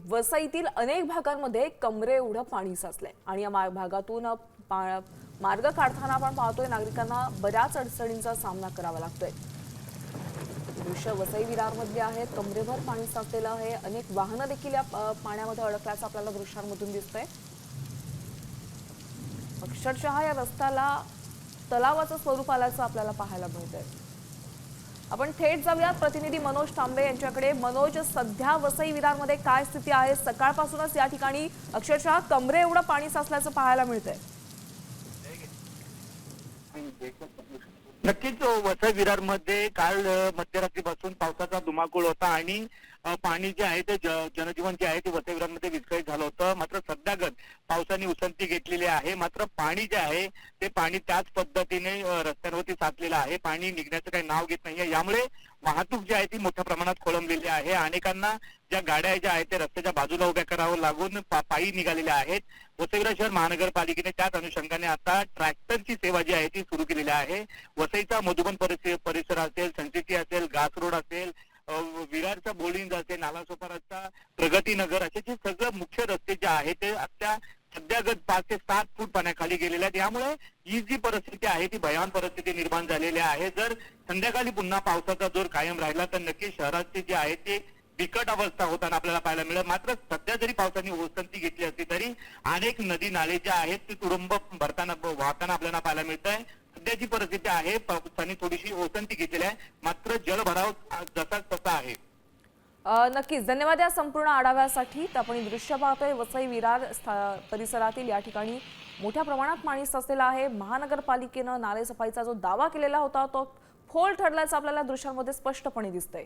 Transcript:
वसईतील अनेक भागांमध्ये कमरे एवढं पाणी साचलंय आणि या भागातून मार्ग काढताना आपण पाहतोय नागरिकांना बऱ्याच अडचणींचा सामना करावा लागतोय। दृश्य वसई विरारमधली आहेत। कमरेभर पाणी साचलेलं आहे। अनेक वाहनं देखील या पाण्यामध्ये अडकल्याचं आपल्याला दृश्यांमधून दिसतंय। अक्षरशः या रस्त्याला तलावाचं स्वरूप आल्याचं आपल्याला पाहायला मिळतंय। आपण थेट जाऊयात प्रतिनिधी मनोज तांबे यांच्याकडे। मनोज, सध्या वसई विरारमध्ये काय स्थिती आहे? सकाळपासूनच या ठिकाणी अक्षरशः कमरे एवढं पाणी साचल्याचं पाहायला मिळतंय। नक्कीच वसई विरारमध्ये काल मध्यरात्रीपासून पावसाचा धुमाकूळ होता आणि पाणी जे आहे ते जनजीवन जे आहे ते वसई विरारमध्ये विस्कळीत झालं होतं। मात्र सध्यागत पावसाने उसंती घेतलेली आहे। मात्र पाणी जे आहे ते पाणी त्याच पद्धतीने रस्त्यांवरती साचलेलं आहे। पाणी निघण्याचं काही नाव घेत नाहीये। यामुळे वाहतूक जी आहे ती मोठ्या प्रमाणात खोळंबलेली आहे। अनेकांना ज्या गाड्या ज्या आहेत ते रस्त्याच्या बाजूला उभ्या करावं लागून पायी निघालेल्या आहेत। वसई विरार शहर महानगरपालिकेने त्याच अनुषंगाने आता ट्रॅक्टरची सेवा जी आहे ती सुरू केलेली आहे। वसईचा मधुबन परिसर असेल, संचिती असेल, घास रोड असेल, विरारचा बोलिंज असेल, नालासोपाराचा प्रगतीनगर असे जे सगळं मुख्य रस्ते जे आहेत ते आता सध्यागत 5 ते 7 फूट पाण्याखाली गेलेले आहेत। यामुळे ही जी परिस्थिती आहे ती भयान परिस्थिती निर्माण झालेली आहे। जर संध्याकाळी पुन्हा पावसाचा जोर कायम राहिला तर नक्की शहराची जी आहे ते बिकट अवस्था होताना आपल्याला पाहायला मिळेल। मात्र सध्या जरी पावसाने ओसंती घेतली असली तरी अनेक नदी नाले जे आहेत ते तुडुंब भरताना वाहताना आपल्याला पाहायला मिळत आहे। सध्याची परिस्थिती आहे पावसाने थोडीशी ओसंती घेतलेली आहे, मात्र जलभराव जसाच तसा आहे। नक्कीच धन्यवाद या संपूर्ण आढाव्यासाठी। आपण दृश्य पाहतोय वसई विरार परिसरातील या ठिकाणी मोठ्या प्रमाणात पाणी साचलेलं आहे। महानगरपालिकेनं नालेसफाईचा जो दावा केलेला होता तो फोल ठरल्याचं आपल्याला दृश्यांमध्ये स्पष्टपणे दिसतंय।